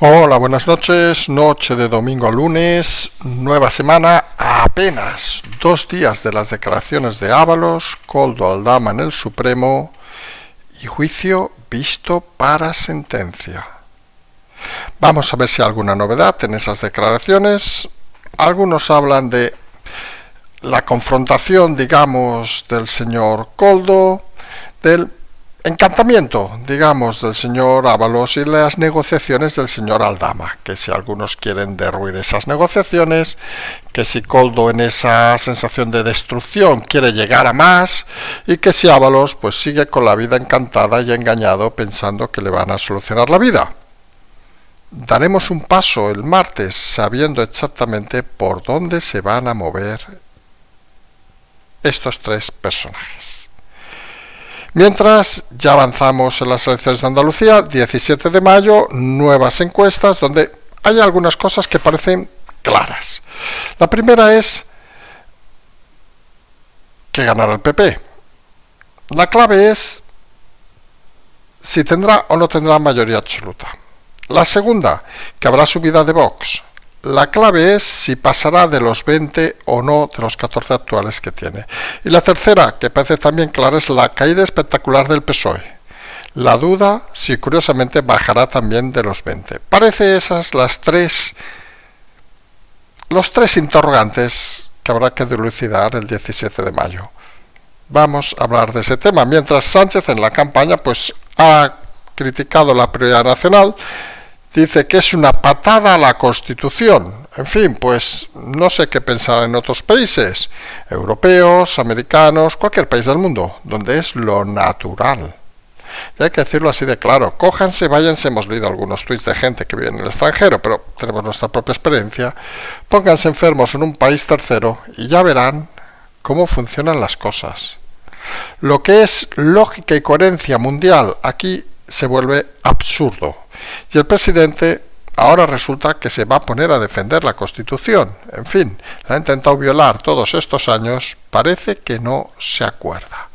Hola, buenas noches, noche de domingo a lunes, nueva semana, apenas 2 días de las declaraciones de Ábalos, Koldo Aldama en el Supremo y juicio visto para sentencia. Vamos a ver si hay alguna novedad en esas declaraciones. Algunos hablan de la confrontación, digamos, del señor Koldo, del encantamiento, digamos, del señor Ábalos y las negociaciones del señor Aldama, que si algunos quieren derruir esas negociaciones, que si Koldo en esa sensación de destrucción quiere llegar a más y que si Ábalos pues sigue con la vida encantada y engañado pensando que le van a solucionar la vida. Daremos un paso el martes sabiendo exactamente por dónde se van a mover estos tres personajes. Mientras, ya avanzamos en las elecciones de Andalucía, 17 de mayo, nuevas encuestas donde hay algunas cosas que parecen claras. La primera es que ganará el PP. La clave es si tendrá o no tendrá mayoría absoluta. La segunda, que habrá subida de Vox. La clave es si pasará de los 20 o no de los 14 actuales que tiene. Y la tercera, que parece también clara, es la caída espectacular del PSOE. La duda si curiosamente bajará también de los 20. Parece esas los tres interrogantes que habrá que dilucidar el 17 de mayo. Vamos a hablar de ese tema. Mientras Sánchez en la campaña pues ha criticado la prioridad nacional, dice que es una patada a la Constitución. En fin, pues no sé qué pensar en otros países, europeos, americanos, cualquier país del mundo, donde es lo natural. Y hay que decirlo así de claro, cójanse, váyanse, hemos leído algunos tuits de gente que vive en el extranjero, pero tenemos nuestra propia experiencia, pónganse enfermos en un país tercero y ya verán cómo funcionan las cosas. Lo que es lógica y coherencia mundial aquí se vuelve absurdo. Y el presidente ahora resulta que se va a poner a defender la Constitución. En fin, la ha intentado violar todos estos años, parece que no se acuerda.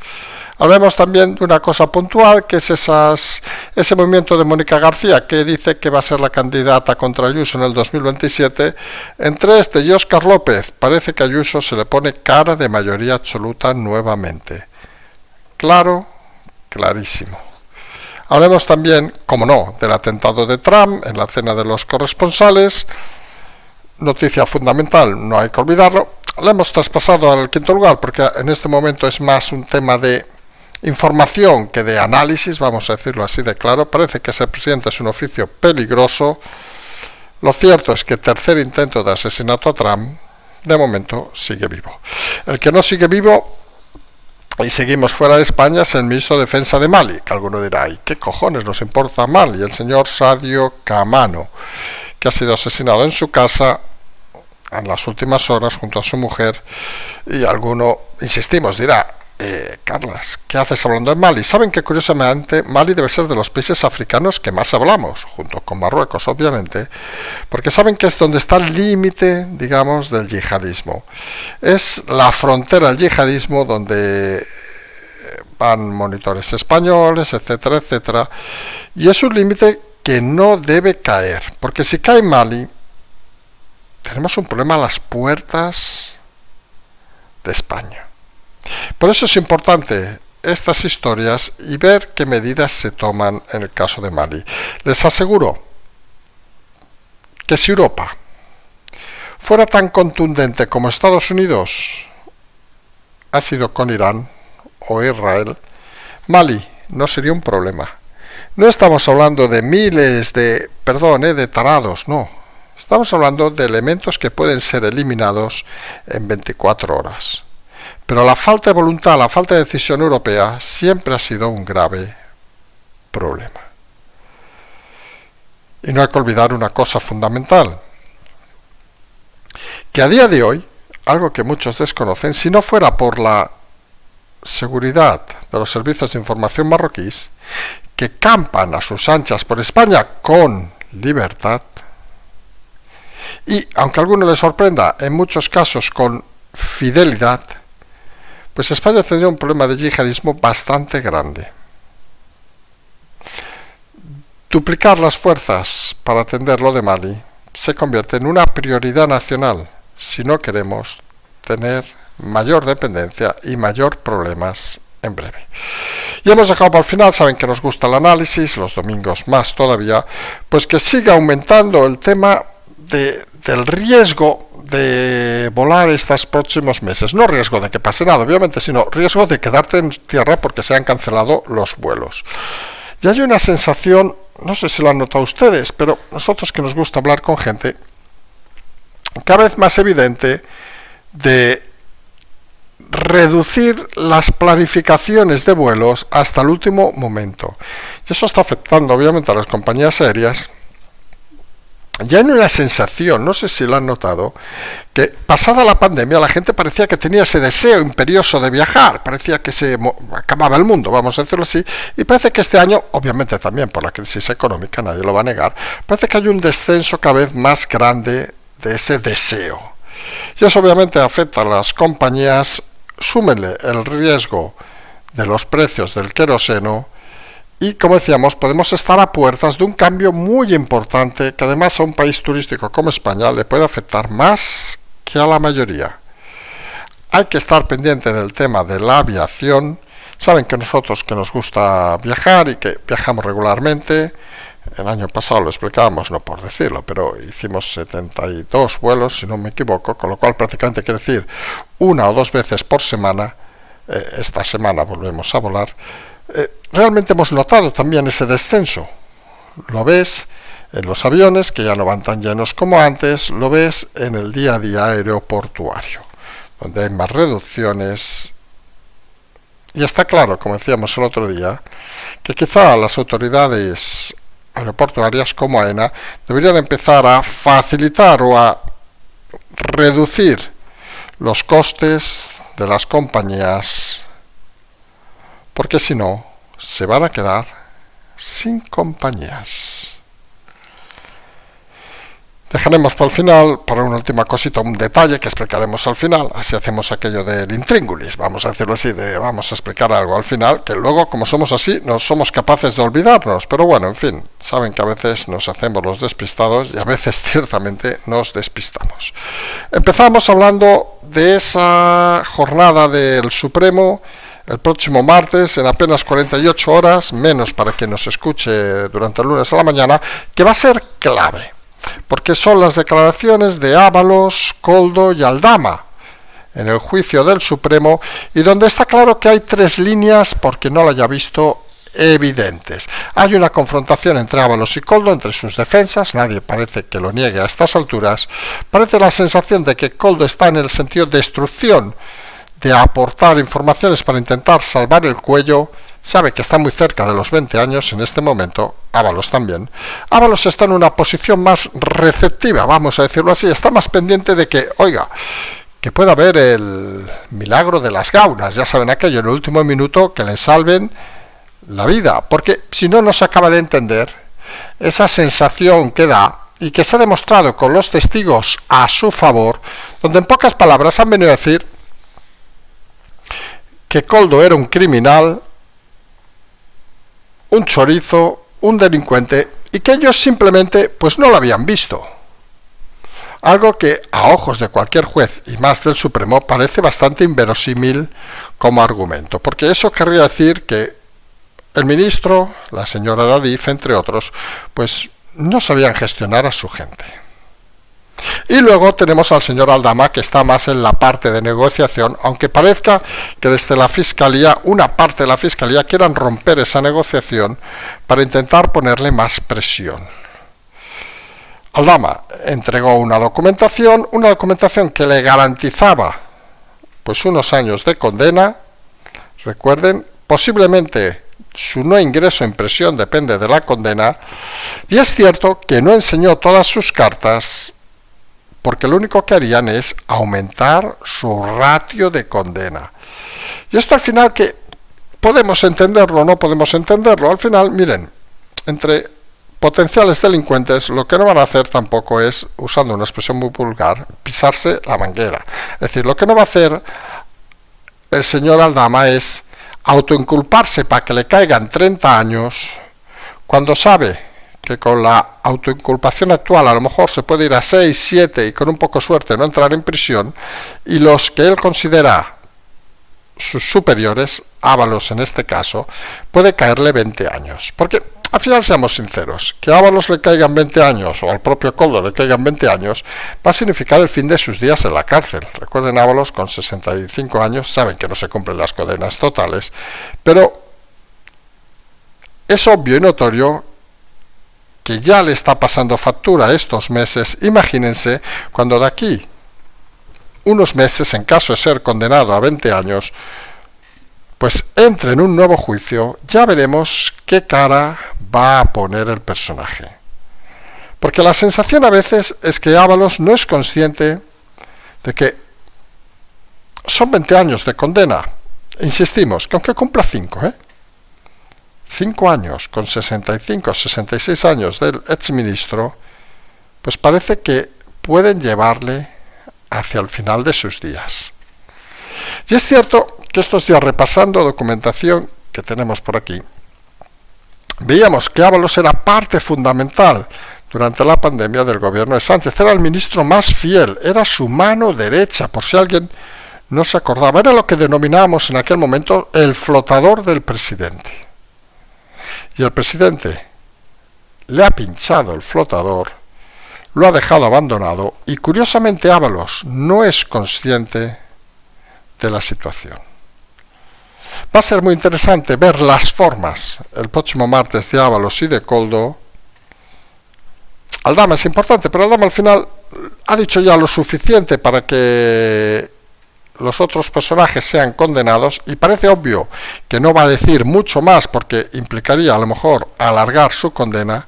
Hablemos también de una cosa puntual, que es ese movimiento de Mónica García, que dice que va a ser la candidata contra Ayuso en el 2027. Entre este y Óscar López, parece que a Ayuso se le pone cara de mayoría absoluta nuevamente. Claro, clarísimo. Hablemos también, como no, del atentado de Trump en la cena de los corresponsales. Noticia fundamental, no hay que olvidarlo. La hemos traspasado al quinto lugar porque en este momento es más un tema de información que de análisis, vamos a decirlo así de claro. Parece que ser presidente es un oficio peligroso. Lo cierto es que el tercer intento de asesinato a Trump, de momento, sigue vivo. El que no sigue vivo, y seguimos fuera de España, es el ministro de Defensa de Mali, que alguno dirá, ¿y qué cojones nos importa Mali? El señor Sadio Kamano, que ha sido asesinado en su casa en las últimas horas junto a su mujer, y alguno, insistimos, dirá, Carlas, ¿qué haces hablando de Mali? Saben que curiosamente Mali debe ser de los países africanos que más hablamos, junto con Marruecos obviamente, porque saben que es donde está el límite, digamos, del yihadismo. Es la frontera del yihadismo donde van monitores españoles, etcétera, etcétera, y es un límite que no debe caer, porque si cae Mali, tenemos un problema a las puertas de España. Por eso es importante estas historias y ver qué medidas se toman en el caso de Mali. Les aseguro que si Europa fuera tan contundente como Estados Unidos ha sido con Irán o Israel, Mali no sería un problema. No estamos hablando de miles de tarados, no. Estamos hablando de elementos que pueden ser eliminados en 24 horas. Pero la falta de voluntad, la falta de decisión europea siempre ha sido un grave problema. Y no hay que olvidar una cosa fundamental, que a día de hoy, algo que muchos desconocen, si no fuera por la seguridad de los servicios de información marroquíes, que campan a sus anchas por España con libertad, y, aunque a alguno le sorprenda, en muchos casos con fidelidad, pues España tendría un problema de yihadismo bastante grande. Duplicar las fuerzas para atender lo de Mali se convierte en una prioridad nacional si no queremos tener mayor dependencia y mayor problemas en breve. Y hemos dejado para el final, saben que nos gusta el análisis, los domingos más todavía, pues que siga aumentando el tema del riesgo de volar estos próximos meses. No riesgo de que pase nada, obviamente, sino riesgo de quedarte en tierra porque se han cancelado los vuelos. Y hay una sensación, no sé si lo han notado ustedes, pero nosotros que nos gusta hablar con gente, cada vez más evidente de reducir las planificaciones de vuelos hasta el último momento. Y eso está afectando obviamente a las compañías aéreas. Ya hay una sensación, no sé si lo han notado, que pasada la pandemia la gente parecía que tenía ese deseo imperioso de viajar, parecía que se acababa el mundo, vamos a decirlo así, y parece que este año, obviamente también por la crisis económica, nadie lo va a negar, parece que hay un descenso cada vez más grande de ese deseo. Y eso obviamente afecta a las compañías. Súmenle el riesgo de los precios del queroseno y, como decíamos, podemos estar a puertas de un cambio muy importante que además a un país turístico como España le puede afectar más que a la mayoría. Hay que estar pendiente del tema de la aviación. Saben que nosotros que nos gusta viajar y que viajamos regularmente, el año pasado lo explicábamos, no por decirlo, pero hicimos 72 vuelos, si no me equivoco, con lo cual prácticamente quiere decir 1 o 2 veces por semana. Esta semana volvemos a volar. Realmente hemos notado también ese descenso. Lo ves en los aviones, que ya no van tan llenos como antes, lo ves en el día a día aeroportuario, donde hay más reducciones. Y está claro, como decíamos el otro día, que quizá las autoridades aeroportuarias como AENA deberían empezar a facilitar o a reducir los costes de las compañías, porque si no se van a quedar sin compañías. Dejaremos para el final, para una última cosita, un detalle que explicaremos al final. Así hacemos aquello del intríngulis, vamos a decirlo así, vamos a explicar algo al final, que luego, como somos así, no somos capaces de olvidarnos. Pero bueno, en fin, saben que a veces nos hacemos los despistados y a veces ciertamente nos despistamos. Empezamos hablando de esa jornada del Supremo el próximo martes, en apenas 48 horas, menos para quien nos escuche durante el lunes a la mañana, que va a ser clave. Porque son las declaraciones de Ábalos, Koldo y Aldama en el juicio del Supremo, y donde está claro que hay 3 líneas, porque no lo haya visto, evidentes. Hay una confrontación entre Ábalos y Koldo, entre sus defensas, nadie parece que lo niegue a estas alturas. Parece la sensación de que Koldo está en el sentido de destrucción, de aportar informaciones para intentar salvar el cuello. Sabe que está muy cerca de los 20 años en este momento, Ábalos también. Ábalos está en una posición más receptiva, vamos a decirlo así, está más pendiente de que, oiga, que pueda haber el milagro de las gaunas, ya saben aquello, en el último minuto que le salven la vida, porque si no, no se acaba de entender esa sensación que da y que se ha demostrado con los testigos a su favor, donde en pocas palabras han venido a decir que Koldo era un criminal, un chorizo, un delincuente, y que ellos simplemente pues no lo habían visto. Algo que a ojos de cualquier juez y más del Supremo parece bastante inverosímil como argumento, porque eso querría decir que el ministro, la señora Dadif, entre otros, pues no sabían gestionar a su gente. Y luego tenemos al señor Aldama, que está más en la parte de negociación, aunque parezca que desde la Fiscalía, una parte de la Fiscalía, quieran romper esa negociación para intentar ponerle más presión. Aldama entregó una documentación que le garantizaba pues unos años de condena. Recuerden, posiblemente su no ingreso en prisión depende de la condena, y es cierto que no enseñó todas sus cartas, porque lo único que harían es aumentar su ratio de condena. Y esto al final, que podemos entenderlo o no podemos entenderlo, al final, miren, entre potenciales delincuentes lo que no van a hacer tampoco es, usando una expresión muy vulgar, pisarse la manguera. Es decir, lo que no va a hacer el señor Aldama es autoinculparse para que le caigan 30 años, cuando sabe que con la autoinculpación actual a lo mejor se puede ir a 6, 7 y con un poco de suerte no entrar en prisión, y los que él considera sus superiores, Ábalos en este caso, puede caerle 20 años. Porque al final, seamos sinceros, que a Ábalos le caigan 20 años o al propio Koldo le caigan 20 años va a significar el fin de sus días en la cárcel. Recuerden, Ábalos con 65 años, saben que no se cumplen las condenas totales, pero es obvio y notorio que ya le está pasando factura estos meses. Imagínense cuando de aquí unos meses, en caso de ser condenado a 20 años, pues entre en un nuevo juicio, ya veremos qué cara va a poner el personaje. Porque la sensación a veces es que Ábalos no es consciente de que son 20 años de condena. Insistimos, que aunque cumpla 5, 5 años con 65, 66 años del exministro, pues parece que pueden llevarle hacia el final de sus días. Y es cierto que estos días, repasando documentación que tenemos por aquí, veíamos que Ábalos era parte fundamental durante la pandemia del gobierno de Sánchez. Era el ministro más fiel, era su mano derecha, por si alguien no se acordaba. Era lo que denominábamos en aquel momento el flotador del presidente. Y el presidente le ha pinchado el flotador, lo ha dejado abandonado, y curiosamente Ábalos no es consciente de la situación. Va a ser muy interesante ver las formas el próximo martes de Ábalos y de Koldo. Aldama es importante, pero Aldama al final ha dicho ya lo suficiente para que los otros personajes sean condenados, y parece obvio que no va a decir mucho más porque implicaría a lo mejor alargar su condena.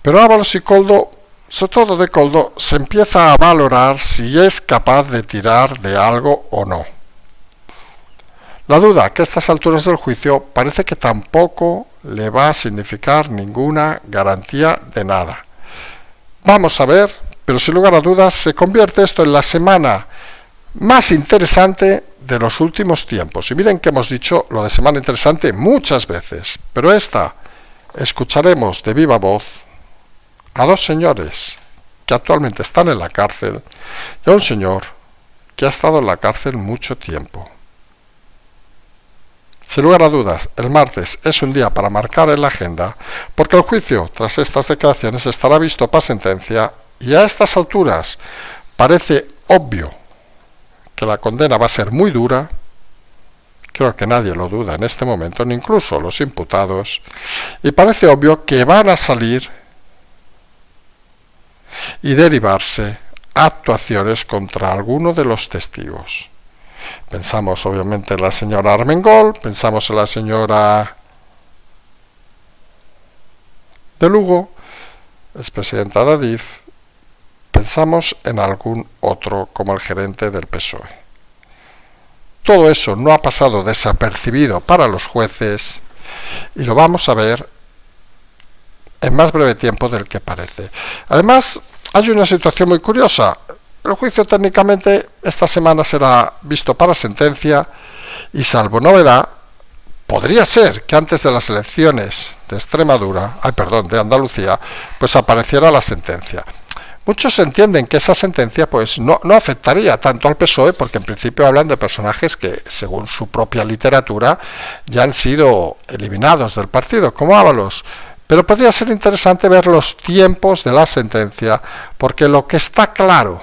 Pero Ábalos y Koldo, sobre todo de Koldo, se empieza a valorar si es capaz de tirar de algo o no. La duda que a estas alturas del juicio parece que tampoco le va a significar ninguna garantía de nada. Vamos a ver, pero sin lugar a dudas se convierte esto en la semana más interesante de los últimos tiempos. Y miren que hemos dicho lo de semana interesante muchas veces, pero esta escucharemos de viva voz a dos señores que actualmente están en la cárcel y a un señor que ha estado en la cárcel mucho tiempo. Sin lugar a dudas, el martes es un día para marcar en la agenda, porque el juicio, tras estas declaraciones, estará visto para sentencia, y a estas alturas parece obvio que la condena va a ser muy dura. Creo que nadie lo duda en este momento, ni incluso los imputados, y parece obvio que van a salir y derivarse actuaciones contra alguno de los testigos. Pensamos obviamente en la señora Armengol, pensamos en la señora de Lugo, expresidenta de Adif, pensamos en algún otro como el gerente del PSOE. Todo eso no ha pasado desapercibido para los jueces y lo vamos a ver en más breve tiempo del que parece. Además, hay una situación muy curiosa. El juicio técnicamente esta semana será visto para sentencia y, salvo novedad, podría ser que antes de las elecciones de Andalucía, pues apareciera la sentencia. Muchos entienden que esa sentencia pues no afectaría tanto al PSOE, porque en principio hablan de personajes que, según su propia literatura, ya han sido eliminados del partido, como Ábalos. Pero podría ser interesante ver los tiempos de la sentencia, porque lo que está claro,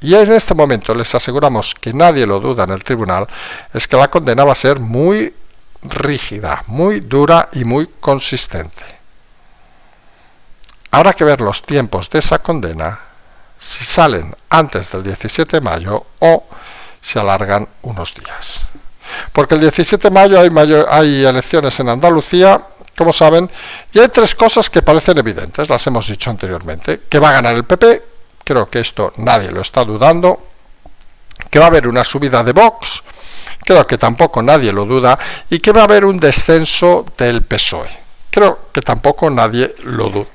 y en este momento les aseguramos que nadie lo duda en el tribunal, es que la condena va a ser muy rígida, muy dura y muy consistente. Habrá que ver los tiempos de esa condena, si salen antes del 17 de mayo o se alargan unos días. Porque el 17 de mayo hay elecciones en Andalucía, como saben, y hay tres cosas que parecen evidentes, las hemos dicho anteriormente: que va a ganar el PP, creo que esto nadie lo está dudando; que va a haber una subida de Vox, creo que tampoco nadie lo duda; y que va a haber un descenso del PSOE, creo que tampoco nadie lo duda.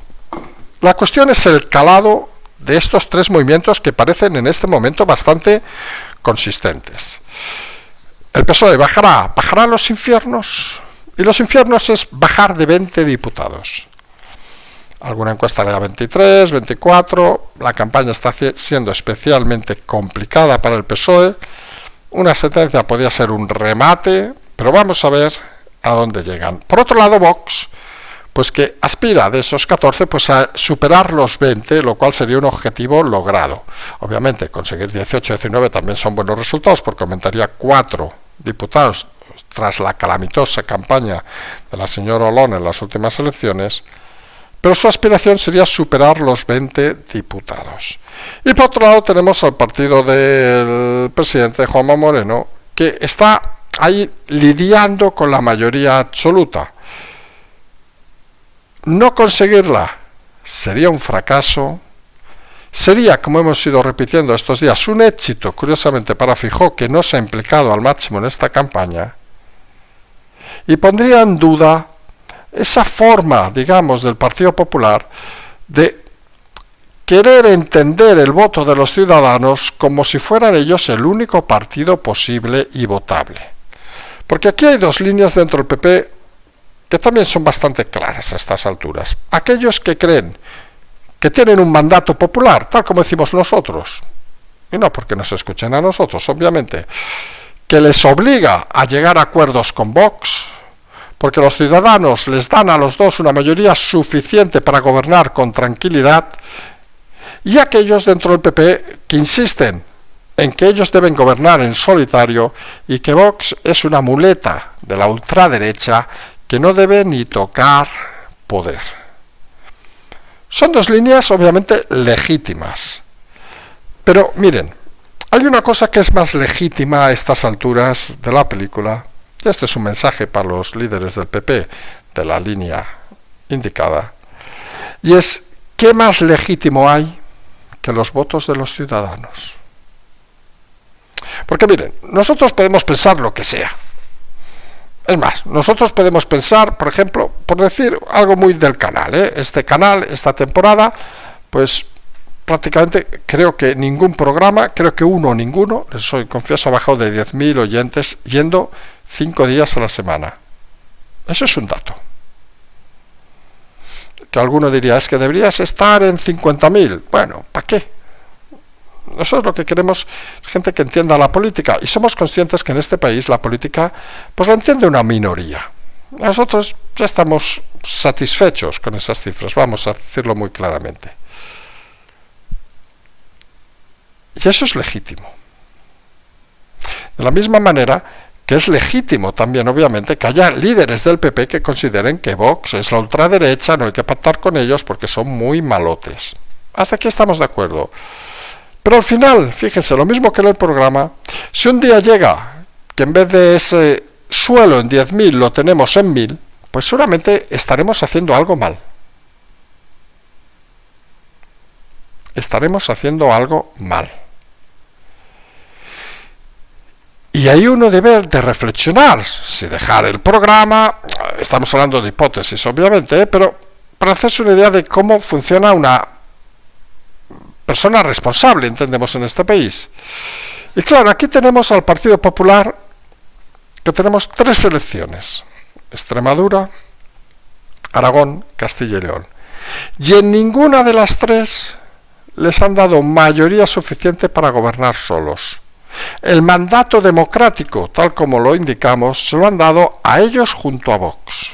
La cuestión es el calado de estos tres movimientos que parecen en este momento bastante consistentes. ¿El PSOE bajará a los infiernos? Y los infiernos es bajar de 20 diputados. Alguna encuesta le da 23, 24, la campaña está siendo especialmente complicada para el PSOE, una sentencia podría ser un remate, pero vamos a ver a dónde llegan. Por otro lado, Vox, pues que aspira de esos 14 pues a superar los 20, lo cual sería un objetivo logrado. Obviamente, conseguir 18 o 19 también son buenos resultados, porque aumentaría 4 diputados tras la calamitosa campaña de la señora Olón en las últimas elecciones, pero su aspiración sería superar los 20 diputados. Y por otro lado tenemos al partido del presidente Juanma Moreno, que está ahí lidiando con la mayoría absoluta. No conseguirla sería un fracaso, sería, como hemos ido repitiendo estos días, un éxito, curiosamente, para Feijóo, que no se ha implicado al máximo en esta campaña, y pondría en duda esa forma, digamos, del Partido Popular de querer entender el voto de los ciudadanos como si fueran ellos el único partido posible y votable. Porque aquí hay dos líneas dentro del PP que también son bastante claras a estas alturas. Aquellos que creen que tienen un mandato popular, tal como decimos nosotros, y no porque nos escuchen a nosotros, obviamente, que les obliga a llegar a acuerdos con Vox, porque los ciudadanos les dan a los dos una mayoría suficiente para gobernar con tranquilidad, y aquellos dentro del PP que insisten en que ellos deben gobernar en solitario y que Vox es una muleta de la ultraderecha que no debe ni tocar poder. Son dos líneas obviamente legítimas, pero miren, hay una cosa que es más legítima a estas alturas de la película, y este es un mensaje para los líderes del PP de la línea indicada, y es: ¿qué más legítimo hay que los votos de los ciudadanos? Porque miren, nosotros podemos pensar lo que sea. Es más, nosotros podemos pensar, por ejemplo, por decir algo muy del canal, este canal, esta temporada, pues prácticamente creo que ningún programa, creo que uno o ninguno, les soy confieso, ha bajado de 10.000 oyentes yendo 5 días a la semana. Eso es un dato. Que alguno diría, es que deberías estar en 50.000. Bueno, ¿para qué? Nosotros lo que queremos es gente que entienda la política, y somos conscientes que en este país la política pues la entiende una minoría. Nosotros ya estamos satisfechos con esas cifras, vamos a decirlo muy claramente. Y eso es legítimo. De la misma manera que es legítimo también, obviamente, que haya líderes del PP que consideren que Vox es la ultraderecha, no hay que pactar con ellos porque son muy malotes. Hasta aquí estamos de acuerdo. Pero al final, fíjense, lo mismo que en el programa, si un día llega que en vez de ese suelo en 10.000 lo tenemos en 1.000, pues seguramente estaremos haciendo algo mal. Estaremos haciendo algo mal. Y ahí uno debe de reflexionar, si dejar el programa, estamos hablando de hipótesis obviamente, pero para hacerse una idea de cómo funciona una persona responsable, entendemos, en este país. Y claro, aquí tenemos al Partido Popular, que tenemos 3 elecciones: Extremadura, Aragón, Castilla y León. Y en ninguna de las 3 les han dado mayoría suficiente para gobernar solos. El mandato democrático, tal como lo indicamos, se lo han dado a ellos junto a Vox.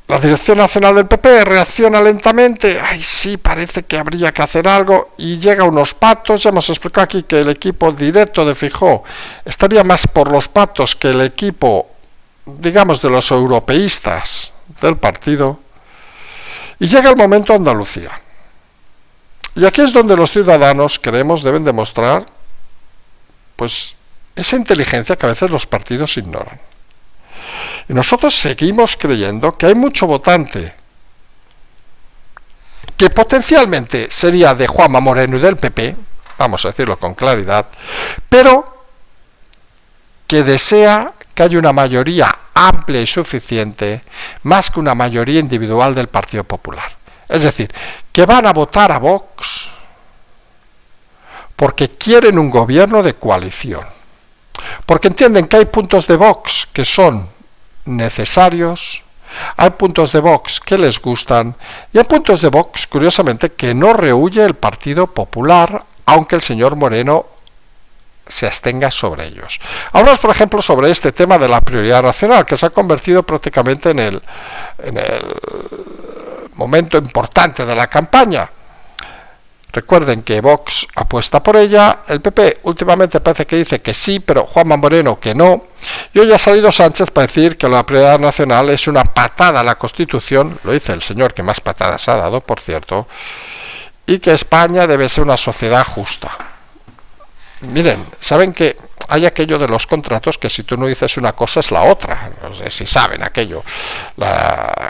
La Dirección Nacional del PP reacciona lentamente, ay sí, parece que habría que hacer algo, y llega a unos pactos. Ya hemos explicado aquí que el equipo directo de Feijóo estaría más por los pactos que el equipo, digamos, de los europeístas del partido, y llega el momento Andalucía. Y aquí es donde los ciudadanos, creemos, deben demostrar pues esa inteligencia que a veces los partidos ignoran. Y nosotros seguimos creyendo que hay mucho votante que potencialmente sería de Juanma Moreno y del PP, vamos a decirlo con claridad, pero que desea que haya una mayoría amplia y suficiente, más que una mayoría individual del Partido Popular. Es decir, que van a votar a Vox porque quieren un gobierno de coalición. porque entienden que hay puntos de Vox que son necesarios, hay puntos de Vox que les gustan y hay puntos de Vox, curiosamente, que no rehúye el Partido Popular, aunque el señor Moreno se abstenga sobre ellos. Hablamos, por ejemplo, sobre este tema de la prioridad nacional, que se ha convertido prácticamente en el momento importante de la campaña. Recuerden que Vox apuesta por ella, el PP últimamente parece que dice que sí, pero Juanma Moreno que no, y hoy ha salido Sánchez para decir que la prioridad nacional es una patada a la Constitución, lo dice el señor que más patadas ha dado, por cierto, y que España debe ser una sociedad justa. Miren, saben que hay aquello de los contratos que si tú no dices una cosa es la otra, no sé si saben aquello,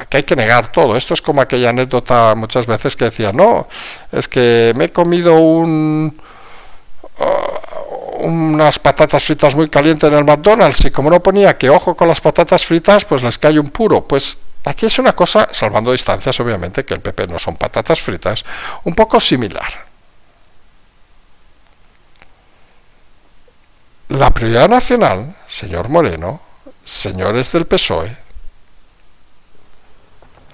que hay que negar todo. Esto es como aquella anécdota muchas veces que decía, no, es que me he comido unas patatas fritas muy calientes en el McDonald's y como no ponía que ojo con las patatas fritas, pues les cae un puro. Pues aquí es una cosa, salvando distancias obviamente, que el PP no son patatas fritas, un poco similar. La prioridad nacional, señor Moreno, señores del PSOE,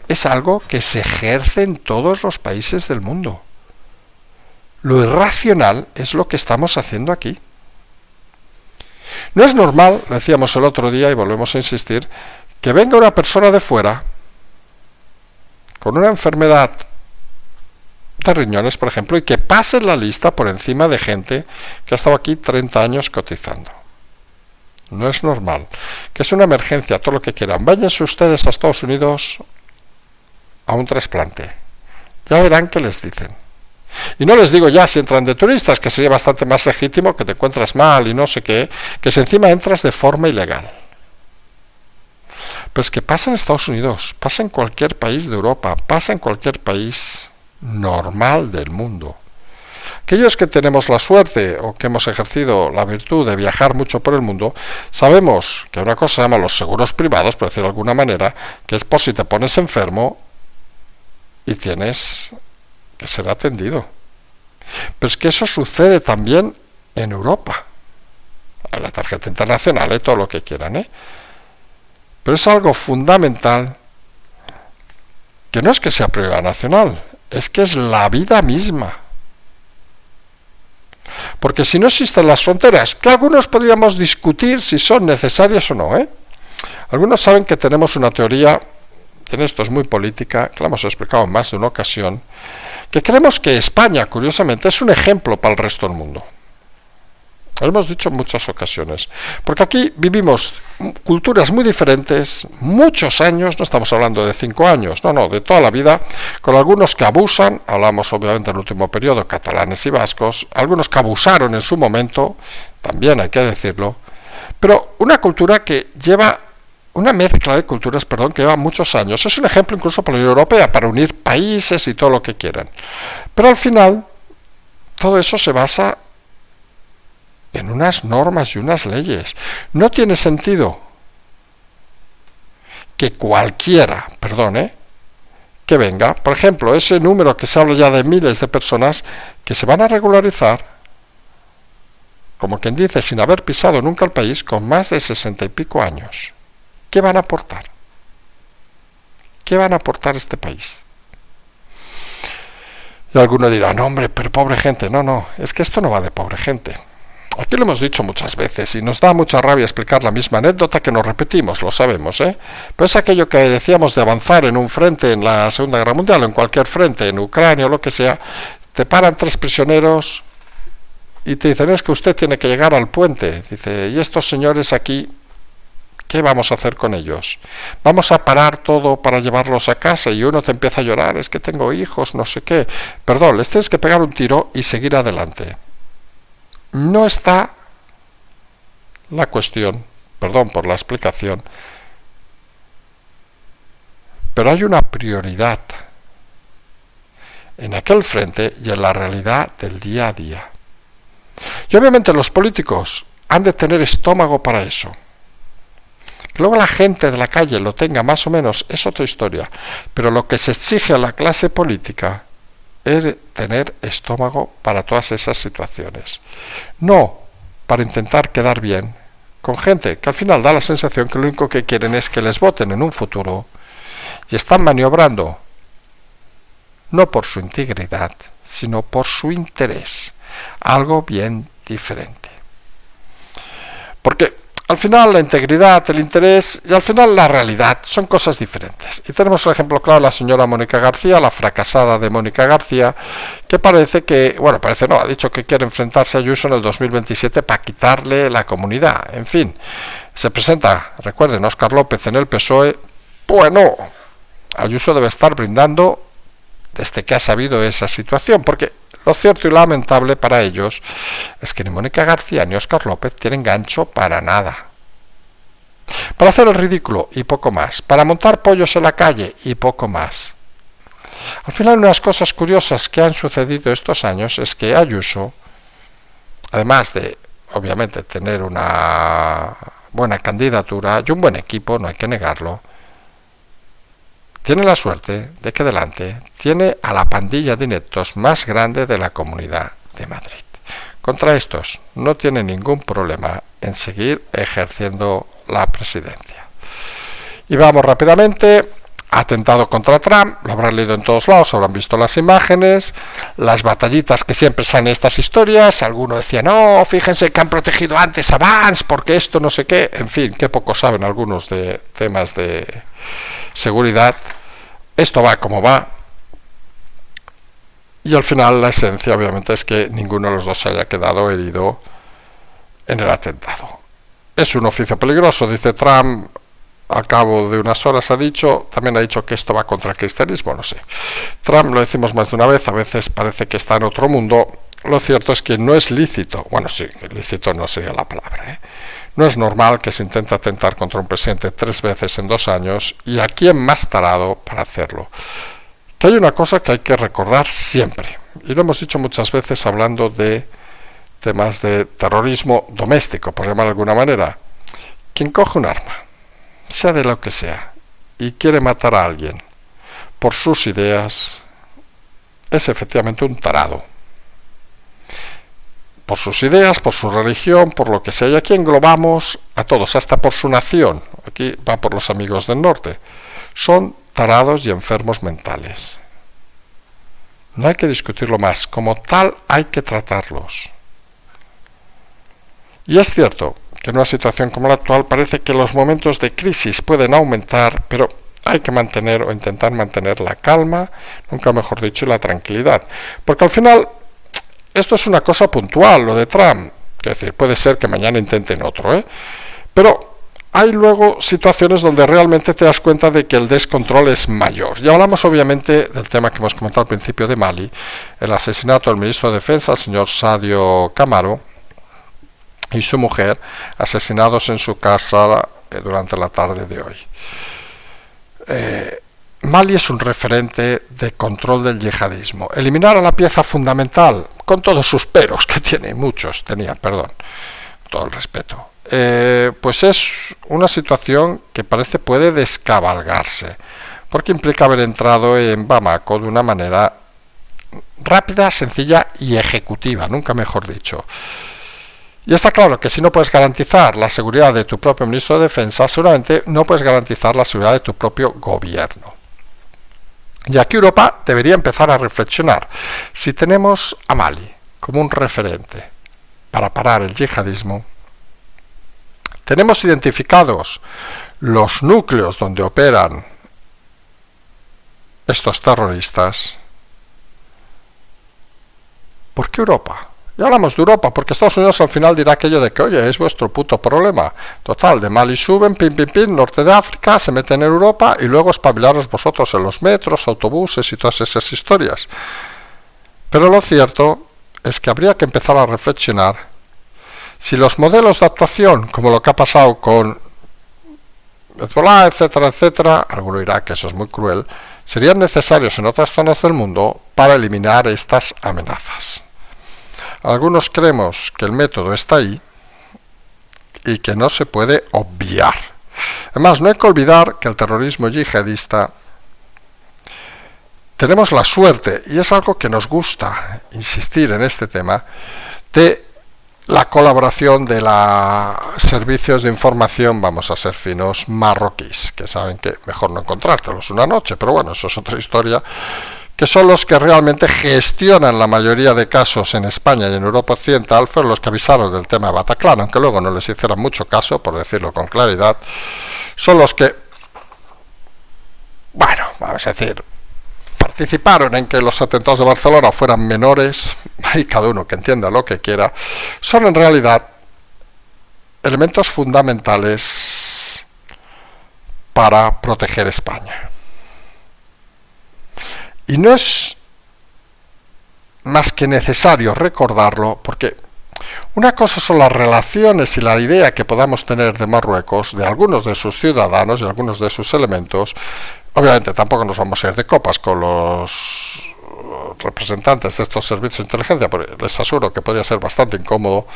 es algo que se ejerce en todos los países del mundo. Lo irracional es lo que estamos haciendo aquí. No es normal, lo decíamos el otro día y volvemos a insistir, que venga una persona de fuera con una enfermedad de riñones, por ejemplo, y que pase la lista por encima de gente que ha estado aquí 30 años cotizando. No es normal. Que es una emergencia, todo lo que quieran. Váyanse ustedes a Estados Unidos a un trasplante. Ya verán qué les dicen. Y no les digo ya si entran de turistas, que sería bastante más legítimo, que te encuentras mal y no sé qué, que si encima entras de forma ilegal. Pero es que pasa en Estados Unidos, pasa en cualquier país de Europa, pasa en cualquier país normal del mundo. Aquellos que tenemos la suerte o que hemos ejercido la virtud de viajar mucho por el mundo, sabemos que una cosa se llama los seguros privados, por decirlo de alguna manera, que es por si te pones enfermo y tienes que ser atendido. Pero es que eso sucede también en Europa. En la tarjeta internacional, todo lo que quieran, Pero es algo fundamental que no es que sea prioridad nacional, es que es la vida misma. Porque si no existen las fronteras, que algunos podríamos discutir si son necesarias o no, Algunos saben que tenemos una teoría, en esto es muy política, que la hemos explicado en más de una ocasión, que creemos que España, curiosamente, es un ejemplo para el resto del mundo. Lo hemos dicho en muchas ocasiones, porque aquí vivimos culturas muy diferentes, muchos años, no estamos hablando de 5 años, no, de toda la vida, con algunos que abusan, hablamos obviamente en el último periodo, catalanes y vascos, algunos que abusaron en su momento, también hay que decirlo, pero una cultura que lleva, una mezcla de culturas, que lleva muchos años, es un ejemplo incluso para la Unión Europea, para unir países y todo lo que quieran, pero al final, todo eso se basa en unas normas y unas leyes. No tiene sentido que cualquiera, que venga, por ejemplo, ese número que se habla ya de miles de personas que se van a regularizar, como quien dice, sin haber pisado nunca el país, con más de 60 y pico años. ¿Qué van a aportar? ¿Qué van a aportar a este país? Y alguno dirá, no hombre, pero pobre gente. No, es que esto no va de pobre gente. Aquí lo hemos dicho muchas veces y nos da mucha rabia explicar la misma anécdota que nos repetimos, lo sabemos, Pero es aquello que decíamos de avanzar en un frente en la Segunda Guerra Mundial o en cualquier frente, en Ucrania o lo que sea, te paran 3 prisioneros y te dicen, es que usted tiene que llegar al puente. Dice, ¿y estos señores aquí, qué vamos a hacer con ellos? Vamos a parar todo para llevarlos a casa y uno te empieza a llorar, es que tengo hijos, no sé qué. Perdón, les tienes que pegar un tiro y seguir adelante. No está la cuestión, perdón por la explicación, pero hay una prioridad en aquel frente y en la realidad del día a día. Y obviamente los políticos han de tener estómago para eso. Que luego la gente de la calle lo tenga más o menos es otra historia, pero lo que se exige a la clase política es tener estómago para todas esas situaciones. No para intentar quedar bien con gente que al final da la sensación que lo único que quieren es que les voten en un futuro y están maniobrando no por su integridad, sino por su interés, algo bien diferente. Porque al final la integridad, el interés y al final la realidad son cosas diferentes. Y tenemos el ejemplo claro de la señora Mónica García, la fracasada de Mónica García, que ha dicho que quiere enfrentarse a Ayuso en el 2027 para quitarle la comunidad. En fin, se presenta, recuerden, Óscar López en el PSOE. Bueno, Ayuso debe estar brindando desde que ha sabido esa situación, porque lo cierto y lamentable para ellos es que ni Mónica García ni Óscar López tienen gancho para nada. Para hacer el ridículo y poco más, para montar pollos en la calle y poco más. Al final, unas cosas curiosas que han sucedido estos años es que Ayuso, además de, obviamente, tener una buena candidatura y un buen equipo, no hay que negarlo, tiene la suerte de que delante tiene a la pandilla de ineptos más grande de la Comunidad de Madrid. Contra estos no tiene ningún problema en seguir ejerciendo la presidencia. Y vamos rápidamente. Atentado contra Trump, lo habrán leído en todos lados, habrán visto las imágenes, las batallitas que siempre salen en estas historias. Alguno decía, no, fíjense que han protegido antes a Vance porque esto no sé qué. En fin, qué poco saben algunos de temas de seguridad. Esto va como va. Y al final la esencia obviamente es que ninguno de los dos haya quedado herido en el atentado. Es un oficio peligroso, dice Trump. Al cabo de unas horas también ha dicho que esto va contra el cristianismo, no sé. Trump, lo decimos más de una vez, a veces parece que está en otro mundo. Lo cierto es que no es lícito, bueno sí, lícito no sería la palabra, No es normal que se intente atentar contra un presidente 3 veces en 2 años, y a quién más tarado para hacerlo. Que hay una cosa que hay que recordar siempre, y lo hemos dicho muchas veces hablando de temas de terrorismo doméstico, por llamar de alguna manera. Quien coge un arma, sea de lo que sea, y quiere matar a alguien por sus ideas, es efectivamente un tarado. Por sus ideas, por su religión, por lo que sea. Y aquí englobamos a todos, hasta por su nación. Aquí va por los amigos del norte. Son tarados y enfermos mentales. No hay que discutirlo más. Como tal, hay que tratarlos. Y es cierto que en una situación como la actual parece que los momentos de crisis pueden aumentar, pero hay que mantener o intentar mantener la calma, nunca mejor dicho, y la tranquilidad. Porque al final, esto es una cosa puntual, lo de Trump. Es decir, puede ser que mañana intenten otro, Pero hay luego situaciones donde realmente te das cuenta de que el descontrol es mayor. Y hablamos obviamente del tema que hemos comentado al principio de Mali, el asesinato del ministro de Defensa, el señor Sadio Camaro, y su mujer, asesinados en su casa durante la tarde de hoy. Mali es un referente de control del yihadismo. Eliminar a la pieza fundamental, con todos sus peros, que tenía, todo el respeto, pues es una situación que puede descabalgarse, porque implica haber entrado en Bamako de una manera rápida, sencilla y ejecutiva, nunca mejor dicho. Y está claro que si no puedes garantizar la seguridad de tu propio ministro de Defensa, seguramente no puedes garantizar la seguridad de tu propio gobierno. Y aquí Europa debería empezar a reflexionar. Si tenemos a Mali como un referente para parar el yihadismo, tenemos identificados los núcleos donde operan estos terroristas, ¿por qué Europa? Y hablamos de Europa, porque Estados Unidos al final dirá aquello de que, oye, es vuestro puto problema. Total, de Mali suben, norte de África, se meten en Europa y luego espabilaros vosotros en los metros, autobuses y todas esas historias. Pero lo cierto es que habría que empezar a reflexionar si los modelos de actuación, como lo que ha pasado con Hezbollah, etcétera, etcétera, alguno dirá que eso es muy cruel, serían necesarios en otras zonas del mundo para eliminar estas amenazas. Algunos creemos que el método está ahí y que no se puede obviar. Además, no hay que olvidar que el terrorismo yihadista tenemos la suerte, y es algo que nos gusta insistir en este tema, de la colaboración de los servicios de información, vamos a ser finos, marroquíes, que saben que mejor no encontrártelos una noche, pero bueno, eso es otra historia, que son los que realmente gestionan la mayoría de casos en España y en Europa Occidental, fueron los que avisaron del tema de Bataclan, aunque luego no les hicieran mucho caso, por decirlo con claridad, son los que, bueno, vamos a decir, participaron en que los atentados de Barcelona fueran menores, y cada uno que entienda lo que quiera, son en realidad elementos fundamentales para proteger España. Y no es más que necesario recordarlo, porque una cosa son las relaciones y la idea que podamos tener de Marruecos, de algunos de sus ciudadanos y algunos de sus elementos. Obviamente tampoco nos vamos a ir de copas con los representantes de estos servicios de inteligencia, porque les aseguro que podría ser bastante incómodo,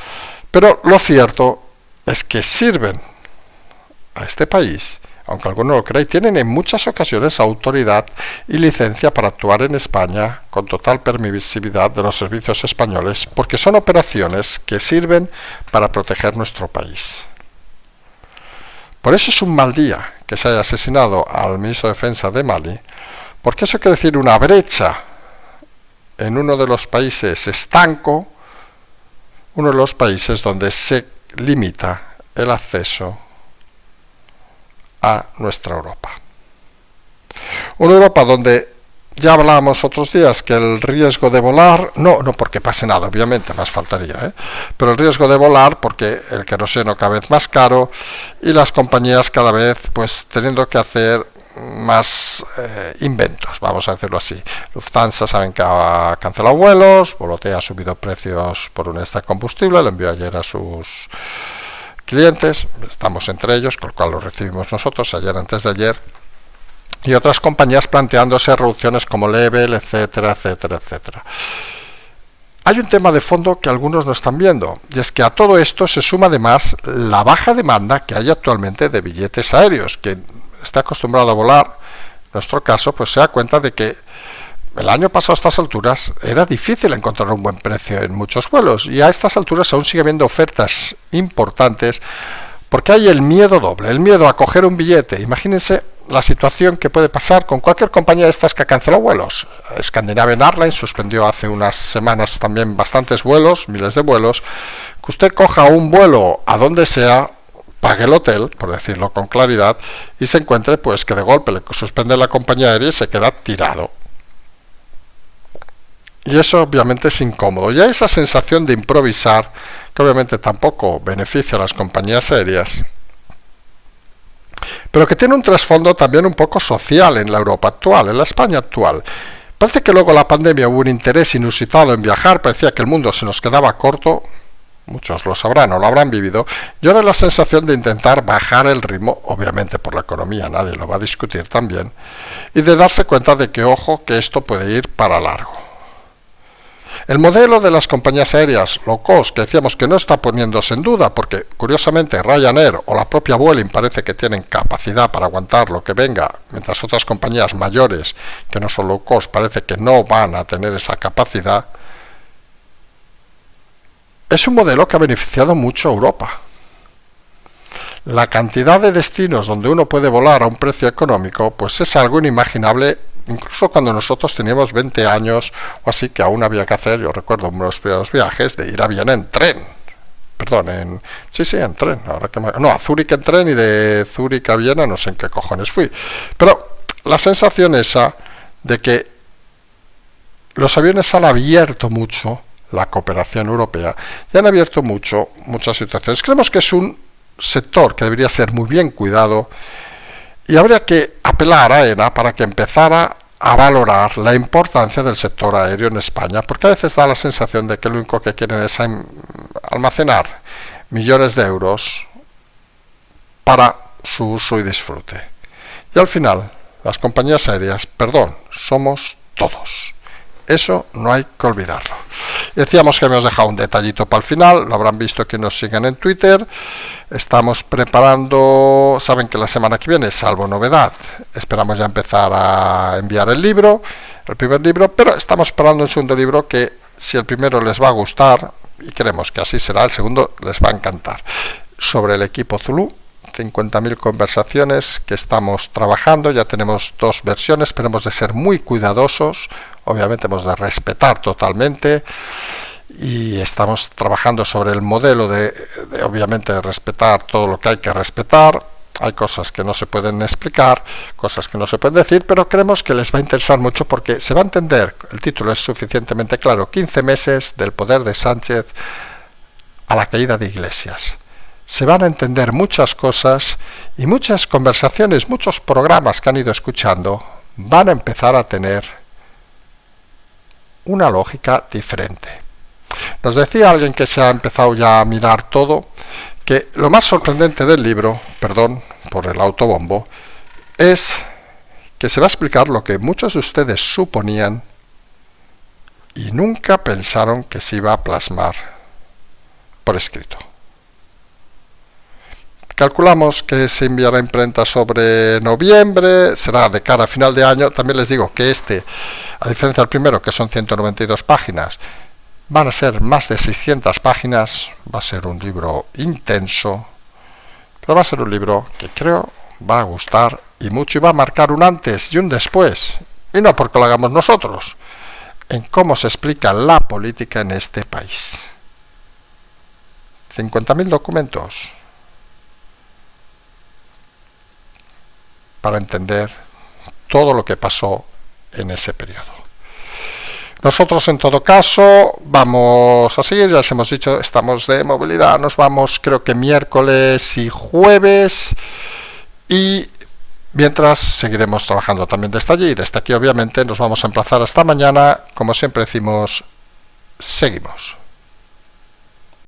pero lo cierto es que sirven a este país, aunque algunos lo creáis, tienen en muchas ocasiones autoridad y licencia para actuar en España con total permisividad de los servicios españoles, porque son operaciones que sirven para proteger nuestro país. Por eso es un mal día que se haya asesinado al ministro de Defensa de Mali, porque eso quiere decir una brecha en uno de los países estanco, uno de los países donde se limita el acceso a nuestra Europa. Una Europa donde ya hablábamos otros días que el riesgo de volar, no porque pase nada, obviamente, más faltaría, pero el riesgo de volar porque el queroseno cada vez más caro y las compañías cada vez pues teniendo que hacer más inventos, vamos a decirlo así. Lufthansa saben que ha cancelado vuelos, Volotea ha subido precios por un extra combustible, lo envió ayer a sus clientes, estamos entre ellos, con lo cual lo recibimos nosotros ayer, antes de ayer, y otras compañías planteándose reducciones como Level, etcétera, etcétera, etcétera. Hay un tema de fondo que algunos no están viendo, y es que a todo esto se suma además la baja demanda que hay actualmente de billetes aéreos. Quien está acostumbrado a volar, en nuestro caso, pues se da cuenta de que el año pasado a estas alturas era difícil encontrar un buen precio en muchos vuelos, y a estas alturas aún sigue habiendo ofertas importantes, porque hay el miedo doble, el miedo a coger un billete. Imagínense la situación que puede pasar con cualquier compañía de estas que ha cancelado vuelos. Scandinavian Airlines suspendió hace unas semanas también bastantes vuelos, miles de vuelos. Que usted coja un vuelo a donde sea, pague el hotel, por decirlo con claridad, y se encuentre pues que de golpe le suspende la compañía aérea y se queda tirado. Y eso obviamente es incómodo. Y hay esa sensación de improvisar, que obviamente tampoco beneficia a las compañías aéreas, pero que tiene un trasfondo también un poco social en la Europa actual, en la España actual. Parece que luego de la pandemia hubo un interés inusitado en viajar, parecía que el mundo se nos quedaba corto, muchos lo sabrán o lo habrán vivido, y ahora la sensación de intentar bajar el ritmo, obviamente por la economía, nadie lo va a discutir también, y de darse cuenta de que, ojo, que esto puede ir para largo. El modelo de las compañías aéreas low cost, que decíamos que no está poniéndose en duda, porque curiosamente Ryanair o la propia Vueling parece que tienen capacidad para aguantar lo que venga, mientras otras compañías mayores, que no son low cost, parece que no van a tener esa capacidad, es un modelo que ha beneficiado mucho a Europa. La cantidad de destinos donde uno puede volar a un precio económico, pues es algo inimaginable. Incluso cuando nosotros teníamos 20 años o así, que aún había que hacer, yo recuerdo uno de los primeros viajes, de ir a Viena en tren. Perdón, en tren. Ahora que a Zúrich en tren, y de Zúrich a Viena no sé en qué cojones fui. Pero la sensación esa de que los aviones han abierto mucho la cooperación europea y han abierto muchas situaciones. Creemos que es un sector que debería ser muy bien cuidado, y habría que apelar a AENA para que empezara a valorar la importancia del sector aéreo en España, porque a veces da la sensación de que lo único que quieren es almacenar millones de euros para su uso y disfrute. Y al final, las compañías aéreas, somos todos. Eso no hay que olvidarlo. Decíamos que hemos dejado un detallito para el final, lo habrán visto quienes nos siguen en Twitter. Estamos preparando, saben que la semana que viene, salvo novedad, esperamos ya empezar a enviar el libro, el primer libro, pero estamos preparando un segundo libro que, si el primero les va a gustar, y creemos que así será. El segundo les va a encantar. Sobre el equipo Zulu, 50.000 conversaciones que estamos trabajando, ya tenemos 2 versiones, pero hemos de ser muy cuidadosos, obviamente hemos de respetar totalmente, y estamos trabajando sobre el modelo de obviamente de respetar todo lo que hay que respetar. Hay cosas que no se pueden explicar, cosas que no se pueden decir, pero creemos que les va a interesar mucho porque se va a entender, el título es suficientemente claro, 15 meses del poder de Sánchez a la caída de Iglesias. Se van a entender muchas cosas y muchas conversaciones, muchos programas que han ido escuchando van a empezar a tener una lógica diferente. Nos decía alguien que se ha empezado ya a mirar todo, que lo más sorprendente del libro, perdón por el autobombo, es que se va a explicar lo que muchos de ustedes suponían y nunca pensaron que se iba a plasmar por escrito. Calculamos que se enviará a imprenta sobre noviembre, será de cara a final de año. También les digo que a diferencia del primero, que son 192 páginas, van a ser más de 600 páginas, va a ser un libro intenso, pero va a ser un libro que creo va a gustar y mucho, y va a marcar un antes y un después, y no porque lo hagamos nosotros, en cómo se explica la política en este país. 50.000 documentos para entender todo lo que pasó en ese periodo. Nosotros, en todo caso, vamos a seguir, ya les hemos dicho, estamos de movilidad, nos vamos creo que miércoles y jueves, y mientras seguiremos trabajando también desde allí, y desde aquí obviamente nos vamos a emplazar hasta mañana. Como siempre decimos, seguimos.